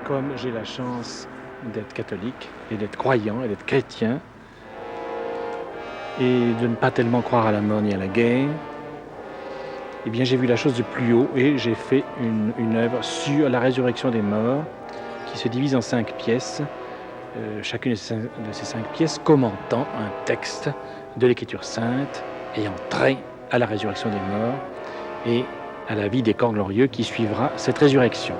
comme j'ai la chance d'être catholique et d'être croyant et d'être chrétien et de ne pas tellement croire à la mort ni à la guerre, eh bien j'ai vu la chose de plus haut et j'ai fait une œuvre sur la résurrection des morts qui se divise en 5 pièces, chacune de ces 5 pièces commentant un texte de l'Écriture sainte ayant trait à la résurrection des morts et à la vie des corps glorieux qui suivra cette résurrection.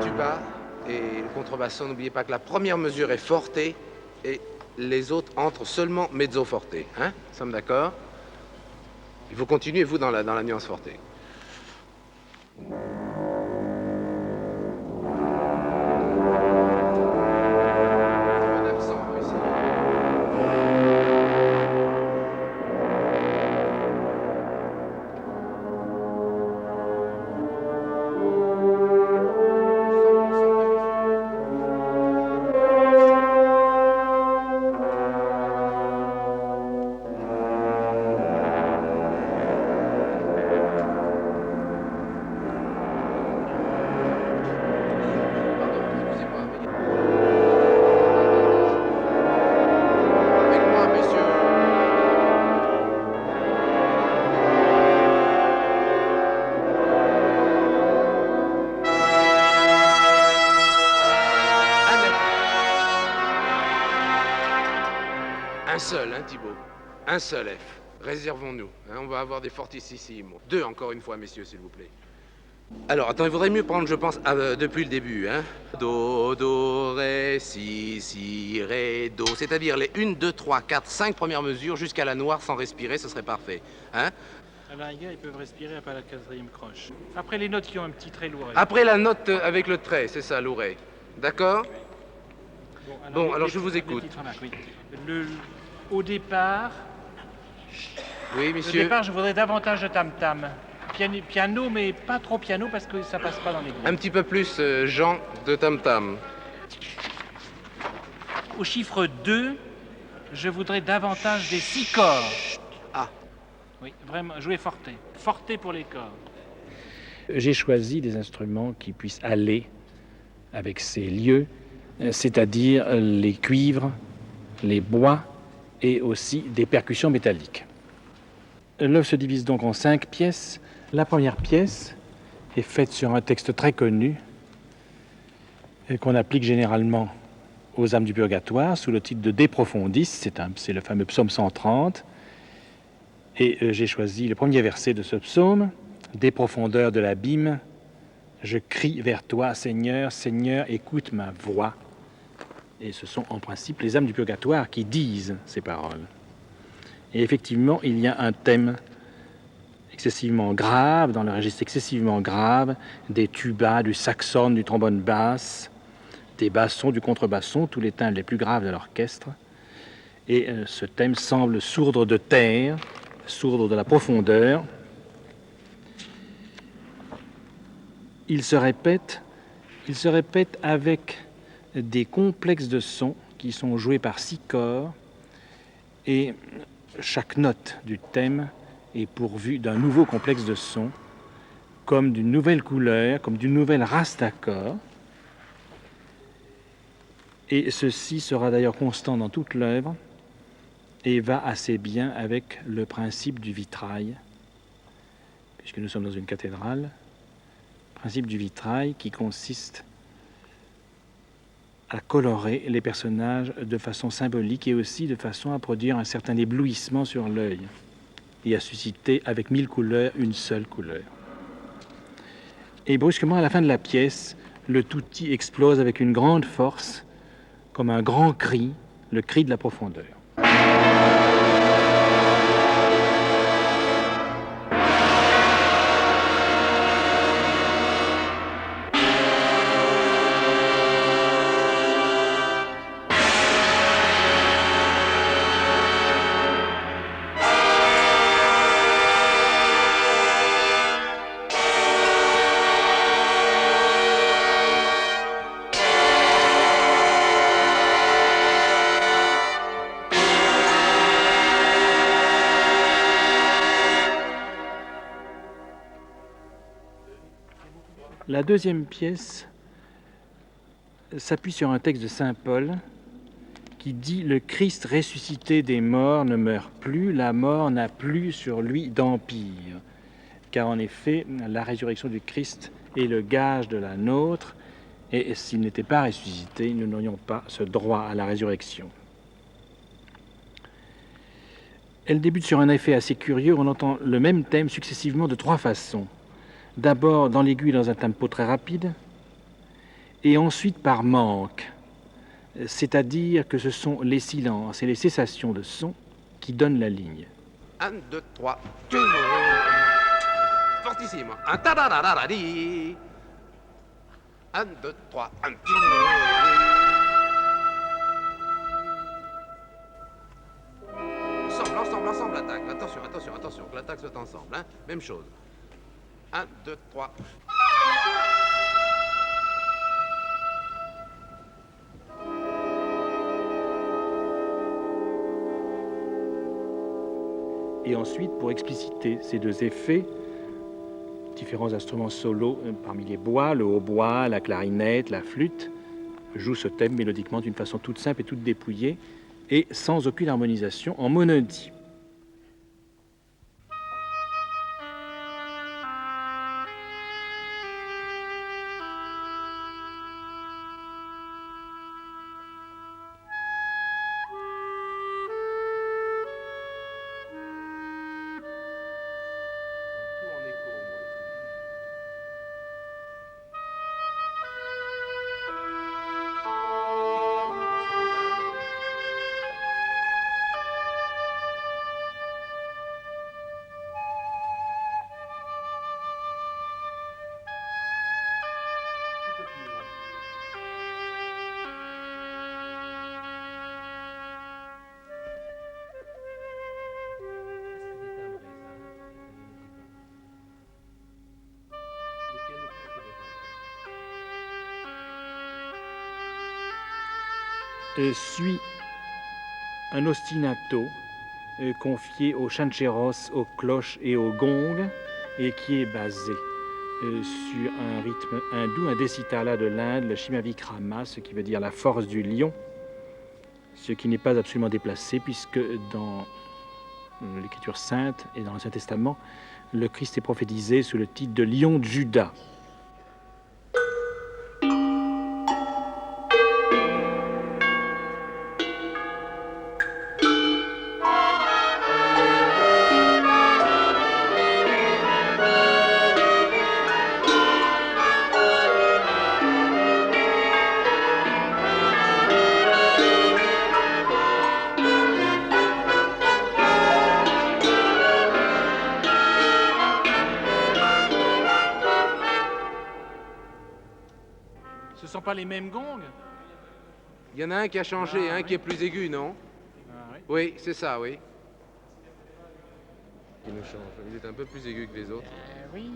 Tuba et le contrebasson, n'oubliez pas que la première mesure est forte et les autres entrent seulement mezzo forte. Hein? Nous sommes d'accord? Il faut continuer, vous, dans la nuance forte. Un seul, hein, Thibaut? Un seul F. Réservons-nous. Hein, on va avoir des fortissimo. 2 encore une fois, messieurs, s'il vous plaît. Alors, attends, il vaudrait mieux prendre, je pense, depuis le début. Hein. Do, do, ré, si, ré, do. C'est-à-dire les 1, 2, 3, 4, 5 premières mesures jusqu'à la noire sans respirer, ce serait parfait. Hein? À la rigueur, ils peuvent respirer après la 4e croche. Après les notes qui ont un petit trait lourd. Après la note avec le trait, c'est ça, louré. D'accord? Bon, alors je vous écoute. Au départ, oui, monsieur. Au départ, je voudrais davantage de tam-tam. Piano, mais pas trop piano parce que ça passe pas dans les groupes. Un petit peu plus, Jean, de tam-tam. Au chiffre 2, je voudrais davantage des 6 corps. Ah. Oui, vraiment, jouer forte. Forte pour les corps. J'ai choisi des instruments qui puissent aller avec ces lieux, c'est-à-dire les cuivres, les bois et aussi des percussions métalliques. L'œuvre se divise donc en 5 pièces. La première pièce est faite sur un texte très connu qu'on applique généralement aux âmes du purgatoire sous le titre de De Profundis, c'est le fameux psaume 130. Et j'ai choisi le premier verset de ce psaume. Des profondeurs de l'abîme, je crie vers toi, Seigneur, Seigneur, écoute ma voix. Et ce sont en principe les âmes du purgatoire qui disent ces paroles. Et effectivement, il y a un thème excessivement grave, dans le registre excessivement grave, des tubas, du saxone, du trombone basse, des bassons, du contrebasson, tous les timbres les plus graves de l'orchestre. Et ce thème semble sourdre de terre, sourdre de la profondeur. Il se répète avec des complexes de sons qui sont joués par 6 corps et chaque note du thème est pourvue d'un nouveau complexe de sons, comme d'une nouvelle couleur, comme d'une nouvelle race d'accords. Et ceci sera d'ailleurs constant dans toute l'œuvre et va assez bien avec le principe du vitrail, puisque nous sommes dans une cathédrale, principe du vitrail qui consiste à colorer les personnages de façon symbolique et aussi de façon à produire un certain éblouissement sur l'œil et à susciter avec 1000 couleurs une seule couleur. Et brusquement, à la fin de la pièce, le tutti explose avec une grande force, comme un grand cri, le cri de la profondeur. La deuxième pièce s'appuie sur un texte de saint Paul qui dit « Le Christ ressuscité des morts ne meurt plus, la mort n'a plus sur lui d'empire. » Car en effet, la résurrection du Christ est le gage de la nôtre, et s'il n'était pas ressuscité, nous n'aurions pas ce droit à la résurrection. Elle débute sur un effet assez curieux, on entend le même thème successivement de 3 façons. D'abord dans l'aigu dans un tempo très rapide, et ensuite par manque, c'est-à-dire que ce sont les silences et les cessations de son qui donnent la ligne. 1, 2, 3. Fortissimo. 1, tadadadadadi. 1, 2, 3. 1. Ensemble, attaque. Attention, que l'attaque soit ensemble. Hein. Même chose. 1, 2, 3. Et ensuite, pour expliciter ces 2 effets, différents instruments solos, parmi les bois, le hautbois, la clarinette, la flûte, jouent ce thème mélodiquement d'une façon toute simple et toute dépouillée, et sans aucune harmonisation, en monodie. Suit un ostinato confié aux chancheros, aux cloches et aux gongs, et qui est basé sur un rythme hindou, un décitala de l'Inde, le Shimavikrama, ce qui veut dire la force du lion, ce qui n'est pas absolument déplacé, puisque dans l'Écriture sainte et dans l'Ancien Testament, le Christ est prophétisé sous le titre de lion de Juda. Ce ne sont pas les mêmes gongs? Il y en a un qui a changé, un oui. qui est plus aigu, non? Oui. Oui, c'est ça, oui. Qui nous change. Il est un peu plus aigu que les autres. Oui.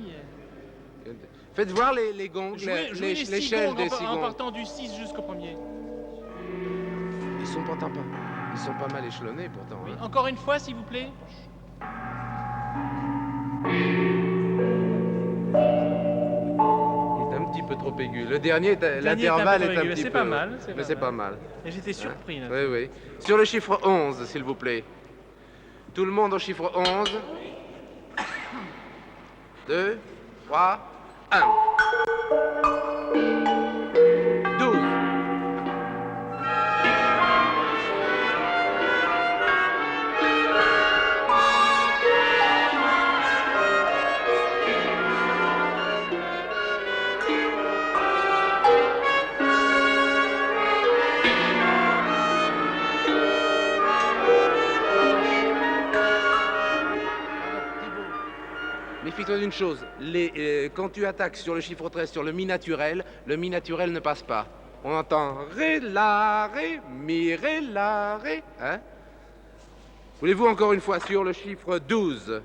Faites voir les gongs, Jouez les 6 l'échelle gongs des 6 en gongs. partant du 6 jusqu'au premier. Ils sont pas mal échelonnés pourtant. Oui. Hein. Encore une fois, s'il vous plaît. Il est un petit peu trop aigu. Le dernier, l'intervalle est un petit peu... C'est pas mal. Mais c'est pas mal. Et j'étais surpris. Là. Oui, oui. Sur le chiffre 11, s'il vous plaît. Tout le monde au chiffre 11. 2, 3, 1. 12. Méfie-toi d'une chose, quand tu attaques sur le chiffre 13, sur le mi naturel ne passe pas. On entend ré, la, ré, mi, ré, la, ré. Hein? Voulez-vous encore une fois sur le chiffre 12?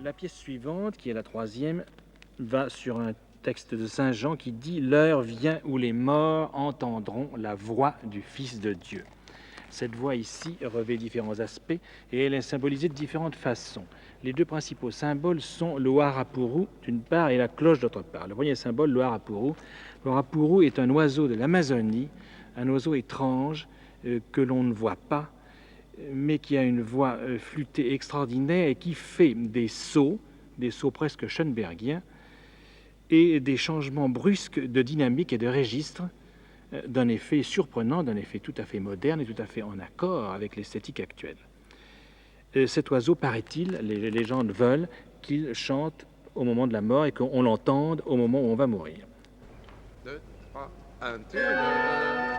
La pièce suivante, qui est la troisième, va sur un texte de Saint Jean qui dit « L'heure vient où les morts entendront la voix du Fils de Dieu ». Cette voix ici revêt différents aspects et elle est symbolisée de différentes façons. Les deux principaux symboles sont le Warapuru d'une part et la cloche d'autre part. Le premier symbole, le Warapuru. Le Warapuru est un oiseau de l'Amazonie, un oiseau étrange que l'on ne voit pas, mais qui a une voix flûtée extraordinaire et qui fait des sauts presque schoenbergiens, et des changements brusques de dynamique et de registre, d'un effet surprenant, d'un effet tout à fait moderne et tout à fait en accord avec l'esthétique actuelle. Cet oiseau, paraît-il, les légendes veulent qu'il chante au moment de la mort et qu'on l'entende au moment où on va mourir. 2, 3, 1,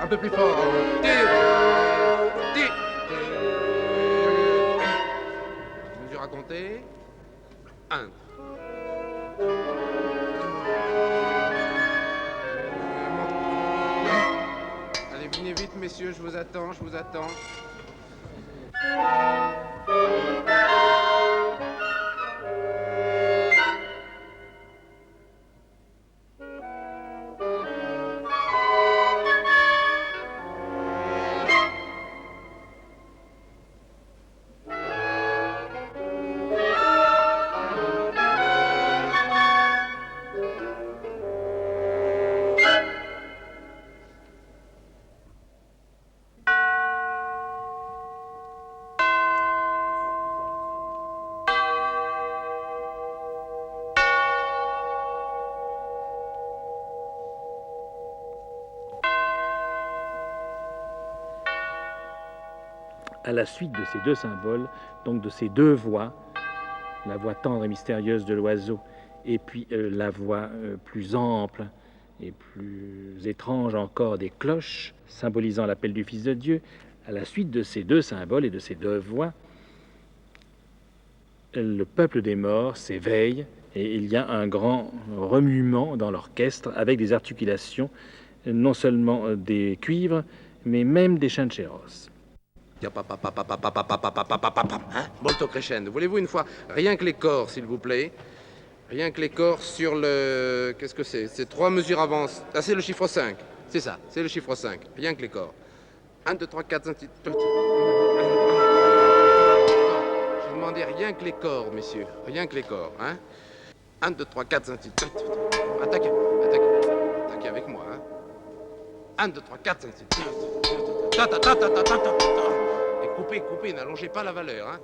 un peu plus fort. Mesure à compter. 1. Allez, venez vite, messieurs, je vous attends, je vous attends. À la suite de ces deux symboles, donc de ces deux voix, la voix tendre et mystérieuse de l'oiseau et puis la voix plus ample et plus étrange encore des cloches, symbolisant l'appel du Fils de Dieu, à la suite de ces deux symboles et de ces deux voix, le peuple des morts s'éveille et il y a un grand remuement dans l'orchestre avec des articulations non seulement des cuivres, mais même des chancheros. Molto crescendo. Voulez-vous une fois, rien que les corps, s'il vous plaît. Rien que les corps sur le... Qu'est-ce que c'est? C'est 3 mesures avance. Ah, c'est le chiffre 5. C'est ça, c'est le chiffre 5. Rien que les corps. 1, 2, 3, 4, 5, 6... Je demandais rien que les corps, messieurs. Rien que les corps, hein. 1, 2, 3, 4, 5, 6... Attaquez, attaquez. Attaquez avec moi, hein. 1, 2, 3, 4, 5, 6... Et coupez, coupez, n'allongez pas la valeur, hein.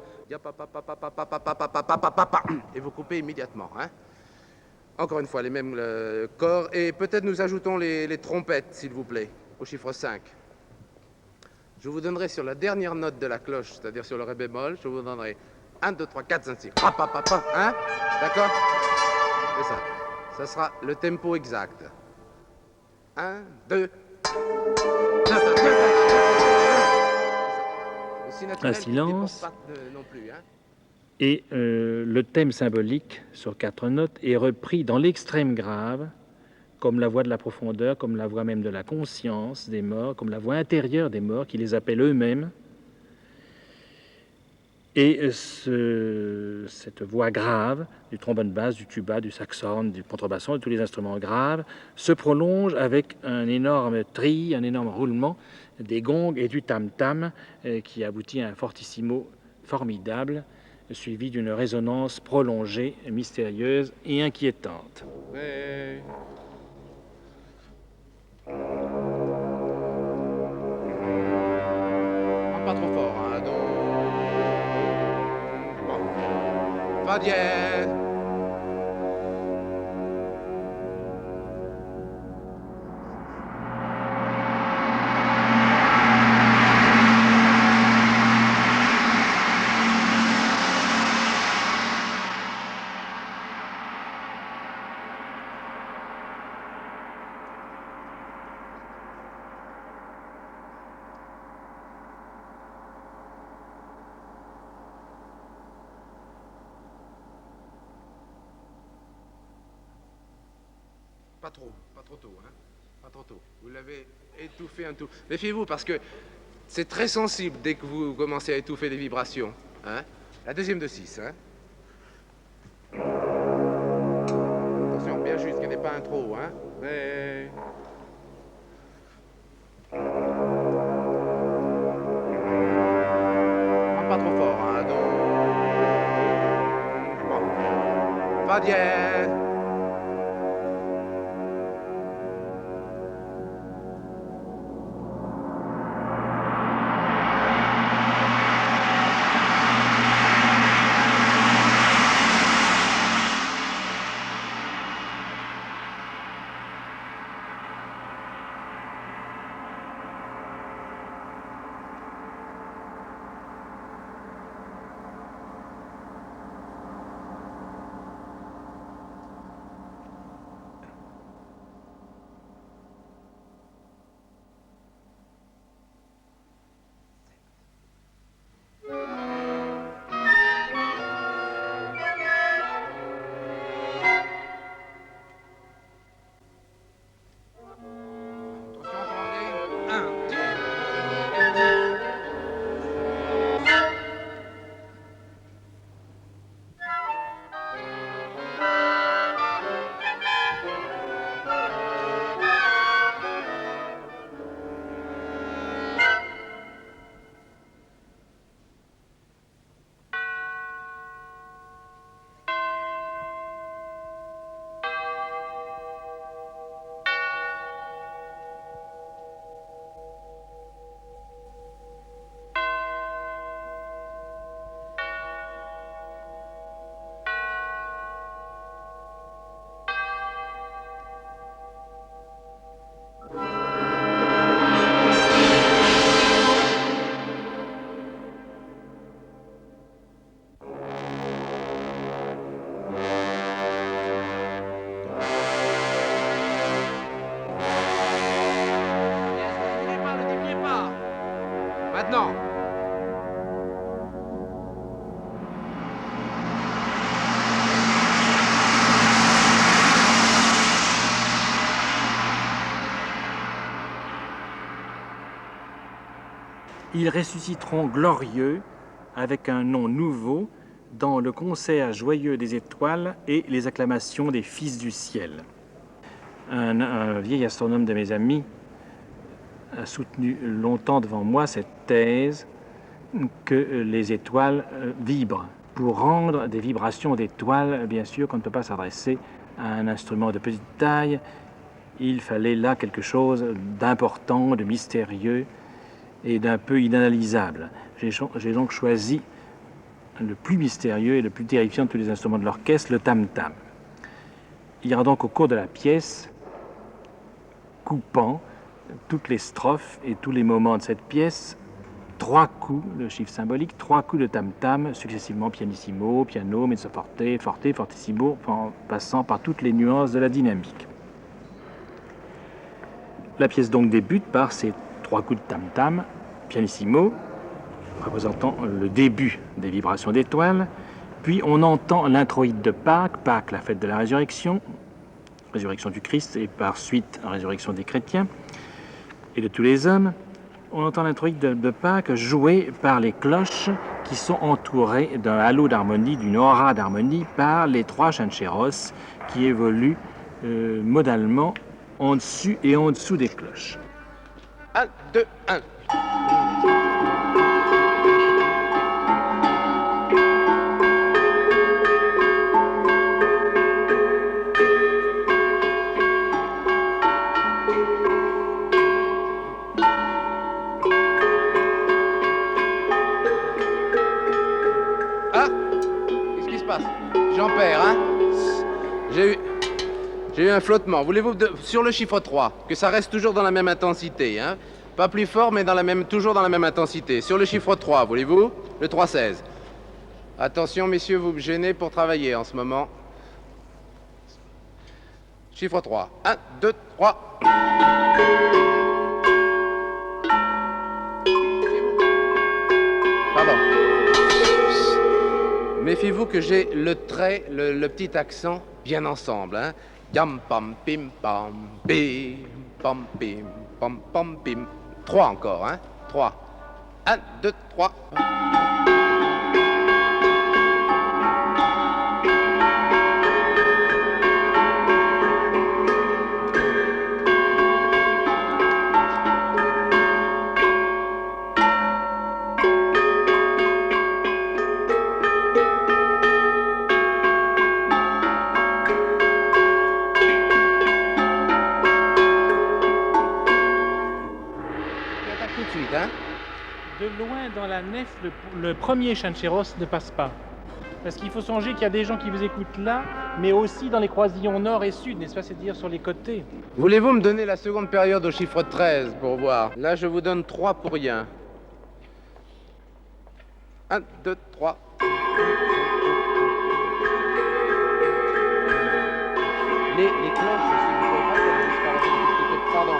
Et vous coupez immédiatement, hein. Encore une fois, les mêmes corps. Et peut-être nous ajoutons les trompettes, s'il vous plaît, au chiffre 5. Je vous donnerai sur la dernière note de la cloche, c'est-à-dire sur le ré bémol, je vous donnerai 1, 2, 3, 4, 5, 6. Hein? D'accord? C'est ça. Ça sera le tempo exact. 1, 2... Un silence, et le thème symbolique sur 4 notes est repris dans l'extrême grave, comme la voix de la profondeur, comme la voix même de la conscience des morts, comme la voix intérieure des morts qui les appellent eux-mêmes. Et cette voix grave du trombone basse, du tuba, du saxhorn, du contrebasson, de tous les instruments graves, se prolonge avec un énorme tri, un énorme roulement des gongs et du tam-tam qui aboutit à un fortissimo formidable, suivi d'une résonance prolongée, mystérieuse et inquiétante. Ouais. Pas trop fort, hein, donc... Bon. Fa dièse. Pas trop tôt, hein. Pas trop tôt. Vous l'avez étouffé un tout. Méfiez-vous parce que c'est très sensible dès que vous commencez à étouffer des vibrations, hein. La deuxième de 6, hein. trop, hein. Mais... Pas trop fort, hein. Do. Bon. Fa dièse. Maintenant. Ils ressusciteront glorieux avec un nom nouveau dans le concert joyeux des étoiles et les acclamations des fils du ciel. Un vieil astronome de mes amis a soutenu longtemps devant moi cette thèse que les étoiles vibrent. Pour rendre des vibrations d'étoiles, bien sûr qu'on ne peut pas s'adresser à un instrument de petite taille. Il fallait là quelque chose d'important, de mystérieux et d'un peu inanalysable. J'ai donc choisi le plus mystérieux et le plus terrifiant de tous les instruments de l'orchestre, le tam-tam. Il y aura donc au cours de la pièce, coupant toutes les strophes et tous les moments de cette pièce, 3 coups, le chiffre symbolique, 3 coups de tam-tam, successivement pianissimo, piano, mezzo forte, forte, fortissimo, en passant par toutes les nuances de la dynamique. La pièce donc débute par ces 3 coups de tam-tam, pianissimo, représentant le début des vibrations d'étoiles, puis on entend l'introïde de Pâques, Pâques, la fête de la résurrection du Christ, et par suite résurrection des chrétiens et de tous les hommes. On entend l'introïde de Pâques jouée par les cloches qui sont entourées d'un halo d'harmonie, d'une aura d'harmonie par les 3 chancheros qui évoluent modalement en dessus et en dessous des cloches. 1, 2, 1. J'en perds, hein? J'ai eu un flottement. Voulez-vous, sur le chiffre 3, que ça reste toujours dans la même intensité, hein? Pas plus fort, mais toujours dans la même intensité. Sur le chiffre 3, voulez-vous? Le 3-16. Attention, messieurs, vous me gênez pour travailler en ce moment. Chiffre 3. 1, 2, 3. Pardon. Méfiez-vous que j'ai le trait, le petit accent bien ensemble, hein. Yam pam pim pam pim pam pim pam pam pim. 3 encore, hein. 3. 1, 2, 3. tout de suite, hein. De loin dans la nef, le premier chancheros ne passe pas. Parce qu'il faut songer qu'il y a des gens qui vous écoutent là, mais aussi dans les croisillons nord et sud, n'est-ce pas, c'est-à-dire sur les côtés. Voulez-vous me donner la seconde période au chiffre 13 pour voir? Là, je vous donne 3 pour rien. 1, 2, 3. Les cloches, si vous pouvez pas qu'elles disparaissent un tout petit peu. Pardon,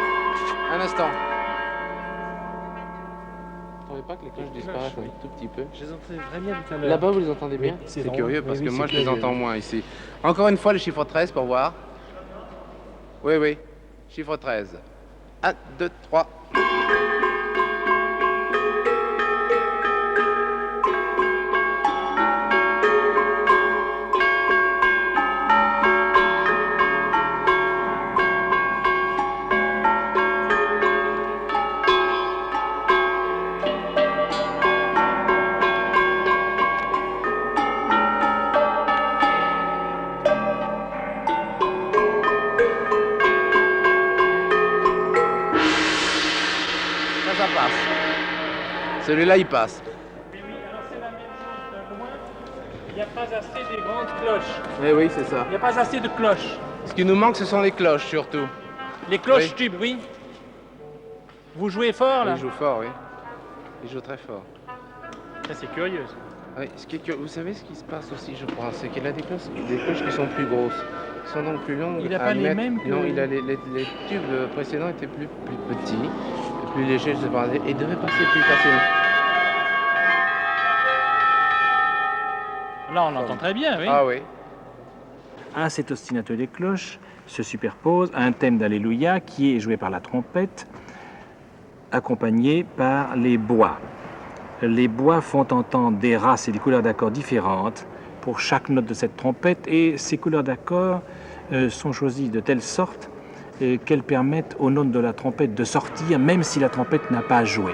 un instant. Vous ne trouvez pas que les cloches disparaissent un tout petit peu? Je les entendais très bien tout à l'heure. Là-bas, vous les entendez bien? Oui, c'est drôle. curieux parce Oui, que oui, moi, c'est je les curieux. entends moins ici. Encore une fois, le chiffre 13 pour voir. Oui, oui. Chiffre 13. 1, 2, 3. Ça passe. Celui-là, il passe. Oui, alors c'est la même chose de loin. Il n'y a pas assez des grandes cloches. Eh oui, c'est ça. Il n'y a pas assez de cloches. Ce qui nous manque, ce sont les cloches, surtout. Les cloches Oui. tubes, oui. Vous jouez fort, là? Il joue fort, oui. Il joue très fort. Ça, c'est curieux. ça. Oui, vous savez ce qui se passe aussi, je crois, c'est qu'il a des cloches qui sont plus grosses, qui sont donc plus longues. Il n'a à pas les mettre. mêmes que... Non, il a les tubes précédents étaient plus petits, plus légers, je sais pas, et devaient passer plus facilement. Là, on entend très bien, oui. Ah oui. À cet ostinato des cloches se superpose un thème d'Alléluia qui est joué par la trompette, accompagné par les bois. Les bois font entendre des races et des couleurs d'accords différentes pour chaque note de cette trompette, et ces couleurs d'accords sont choisies de telle sorte qu'elles permettent aux notes de la trompette de sortir même si la trompette n'a pas joué.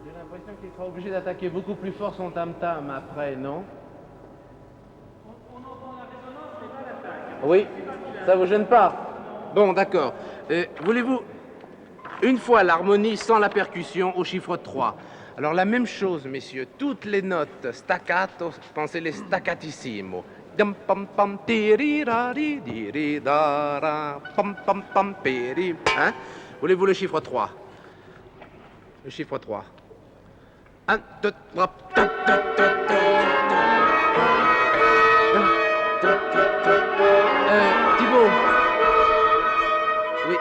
J'ai l'impression qu'il sera obligé d'attaquer beaucoup plus fort son tam-tam après, non? On entend la résonance, mais pas l'attaque. Oui, ça vous gêne pas? Bon, d'accord. Voulez-vous une fois l'harmonie sans la percussion au chiffre 3? Alors la même chose, messieurs, toutes les notes staccato, pensez les staccatissimo. Dum pam pam tirirari diridara pam pam pam peri. Hein? Voulez-vous le chiffre 3? Le chiffre 3. 1, 2, 3. Thibaut. Oui.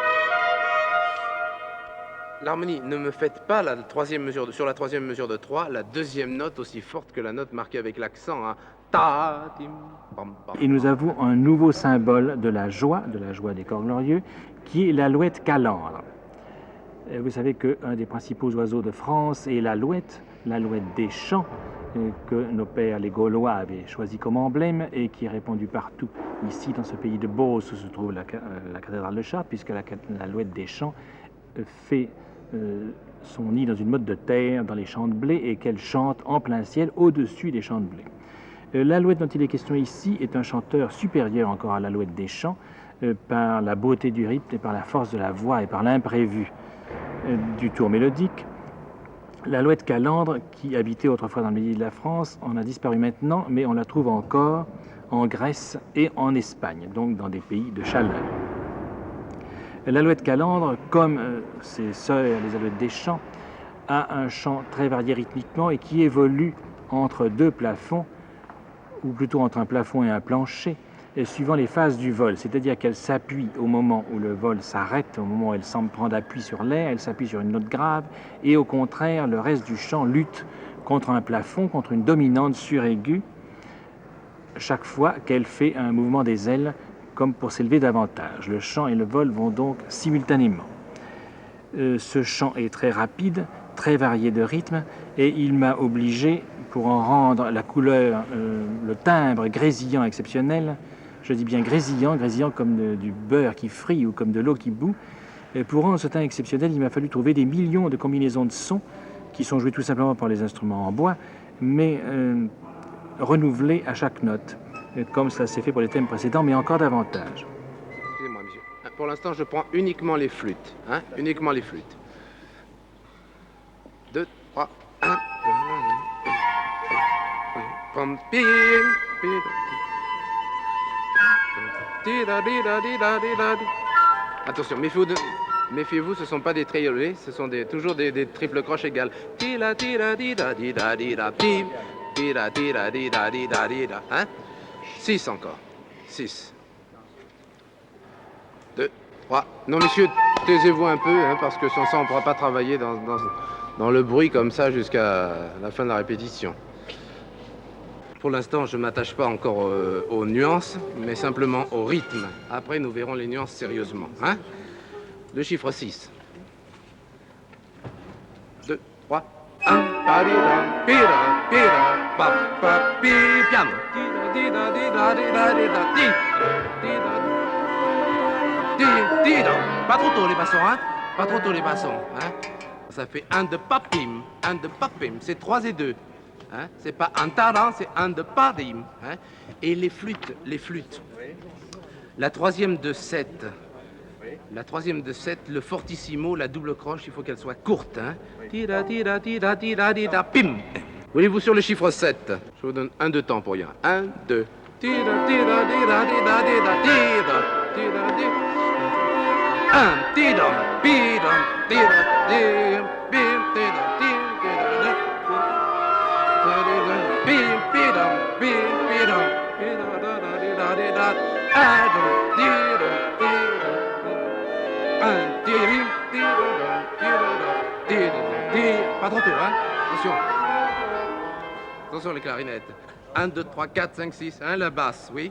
L'harmonie, ne me faites pas la troisième mesure sur la troisième mesure de 3, la deuxième note aussi forte que la note marquée avec l'accent. Hein. Ta, tim, pam, pam, Et nous avons un nouveau symbole de la joie des corps glorieux, qui est l'alouette calandre. Vous savez qu'un des principaux oiseaux de France est l'alouette des champs, que nos pères les Gaulois avaient choisi comme emblème et qui est répandu partout ici dans ce pays de Beauce où se trouve la cathédrale de Chartres, puisque l'alouette des champs fait son nid dans une motte de terre dans les champs de blé et qu'elle chante en plein ciel au-dessus des champs de blé. L'alouette dont il est question ici est un chanteur supérieur encore à l'alouette des champs par la beauté du rythme et par la force de la voix et par l'imprévu du tour mélodique. L'alouette calandre, qui habitait autrefois dans le milieu de la France, en a disparu maintenant, mais on la trouve encore en Grèce et en Espagne, donc dans des pays de chaleur. L'alouette calandre, comme ses sœurs, les alouettes des champs, a un chant très varié rythmiquement et qui évolue entre deux plafonds, ou plutôt entre un plafond et un plancher, suivant les phases du vol, c'est-à-dire qu'elle s'appuie au moment où le vol s'arrête, au moment où elle semble prendre appui sur l'air, elle s'appuie sur une note grave, et au contraire, le reste du chant lutte contre un plafond, contre une dominante suraiguë, chaque fois qu'elle fait un mouvement des ailes, comme pour s'élever davantage. Le chant et le vol vont donc simultanément. Ce chant est très rapide, très varié de rythme, et il m'a obligé, pour en rendre la couleur, le timbre grésillant exceptionnel, je dis bien grésillant comme du beurre qui frit ou comme de l'eau qui bout. Et pour rendre ce timbre exceptionnel, il m'a fallu trouver des millions de combinaisons de sons qui sont joués tout simplement par les instruments en bois, mais renouvelé à chaque note, comme ça s'est fait pour les thèmes précédents, mais encore davantage. Excusez-moi, monsieur. Pour l'instant, je prends uniquement les flûtes. Hein, uniquement les flûtes. 2, 3, 1. Attention, méfiez-vous, ce ne sont pas des triolets, ce sont toujours des triples croches égales. Hein? 6 encore. 6. 2, 3. Non, messieurs, taisez-vous un peu, hein, parce que sans ça, on ne pourra pas travailler dans le bruit comme ça jusqu'à la fin de la répétition. Pour l'instant, je ne m'attache pas encore aux nuances, mais simplement au rythme. Après, nous verrons les nuances sérieusement. Hein? Le chiffre 6. 2, 3, 1. Piano. Pas trop tôt les bassons, hein? Pas trop tôt les bassons, hein? Ça fait 1 de papim, 1 de papim, c'est 3 et 2. Hein? C'est pas un taran, c'est un de parim. Hein? Et les flûtes. La troisième de 7. La troisième de 7, le fortissimo, la double croche, il faut qu'elle soit courte. Hein? Tira, tira, tira, tira, tira, pim. Voulez-vous sur le chiffre 7? Je vous donne un de temps pour rien. 1, 2. Tira, tira, tira, tira, tira, tira, tira, tira. 1, tira, tira, tira, tira, tira, tira. Pas trop tôt, hein? Attention. Attention les clarinettes. 1, 2, 3, 4, 5, 6. Hein, la basse, oui.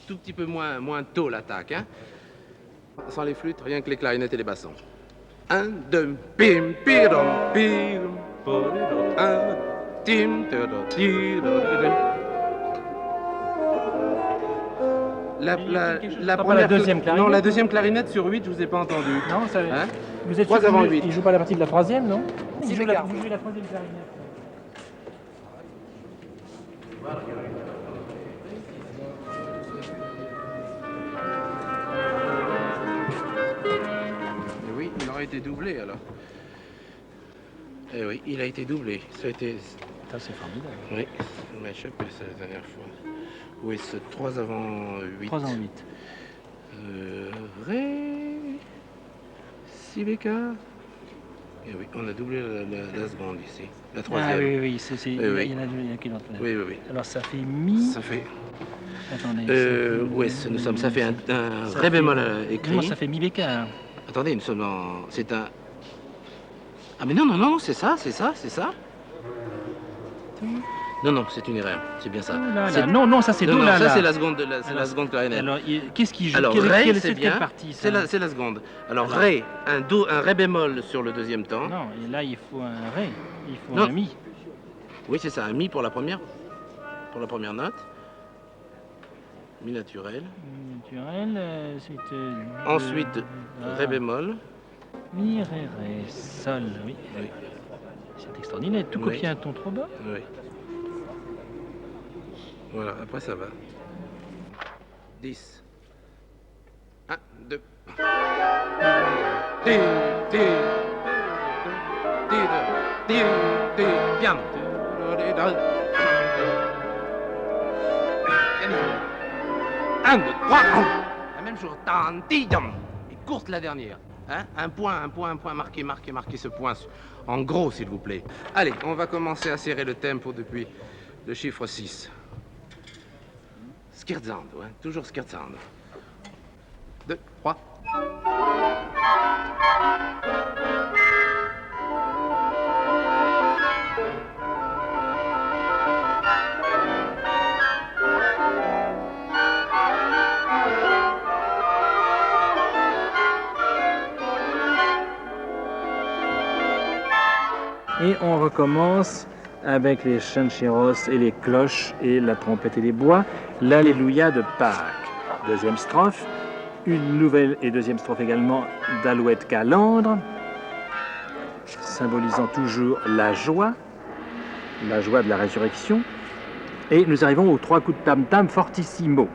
Tout petit peu moins tôt l'attaque, hein? Sans les flûtes, rien que les clarinettes et les bassons. 1, 2, pim, pidom, pim, 1, tim, la première, deuxième clarinette. Non, la deuxième clarinette sur 8, je vous ai pas entendu. Non, ça... Hein? Vous êtes 3 avant 8. Il joue pas la partie de la troisième, non? Si, Vous jouez je la garde. troisième clarinette. Et oui, il aurait été doublé alors. Eh oui, il a été doublé. Ça a été... Ça, c'est formidable. Oui, on m'a échappé ça la dernière fois. Oui, c'est 3 avant 8. 3 ans 8. Ré, si bécard. Et oui, on a doublé la seconde ici. La troisième. Ah oui, Oui. il y en a qui l'ont. Oui. Alors ça fait mi. Ça fait... Attendez. oui, ça fait un ré bémol écrit. Non, ça fait mi bécard. Attendez, nous sommes en... C'est un... Ah mais non, c'est ça. Non, c'est une erreur, c'est bien ça. Oh là là. Non, ça c'est Non, do là. ça là. c'est la seconde clarinette. Alors, qu'est-ce qu'il joue? Alors, Quelle ré, c'est quelle bien, partie c'est ça la seconde. Alors, ré, un ré bémol sur le deuxième temps. Non, et là il faut un ré, il faut Non. un mi. Oui, c'est ça, un mi pour la première note. Mi naturel. Naturel, c'est... Ensuite, ré bémol. Mi, ré, sol, oui. Oui. C'est extraordinaire, tout Oui. copier un ton trop bas. Oui. Voilà, après ça va. 10. 1, 2. Piano. 1, 2, 3. La même chose. Et courte la dernière. Hein? Un point, marquez ce point en gros, s'il vous plaît. Allez, on va commencer à serrer le tempo depuis le chiffre 6. Scherzando, hein? Toujours scherzando. 2, 3. Et on recommence avec les chancheros et les cloches et la trompette et les bois, l'Alléluia de Pâques. Deuxième strophe, une nouvelle et deuxième strophe également d'Alouette Calandre, symbolisant toujours la joie de la résurrection. Et nous arrivons aux 3 coups de tam-tam fortissimo.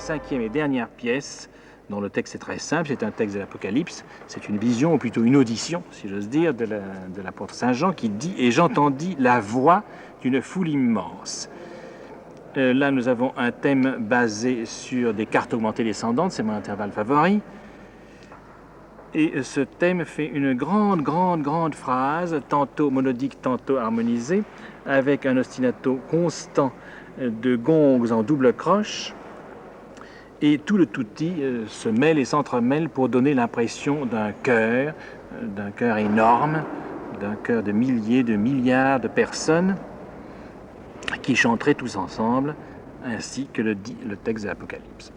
cinquième et dernière pièce, dont le texte est très simple, c'est un texte de l'Apocalypse, c'est une vision, ou plutôt une audition, si j'ose dire, de l'apôtre Saint Jean, qui dit « Et j'entendis la voix d'une foule immense ». Là, nous avons un thème basé sur des cartes augmentées descendantes, c'est mon intervalle favori. Et ce thème fait une grande phrase, tantôt monodique, tantôt harmonisée, avec un ostinato constant de gongs en double croche. Et tout le tutti se mêle et s'entremêle pour donner l'impression d'un chœur énorme, d'un chœur de milliers, de milliards de personnes qui chanteraient tous ensemble, ainsi que le dit le texte de l'Apocalypse.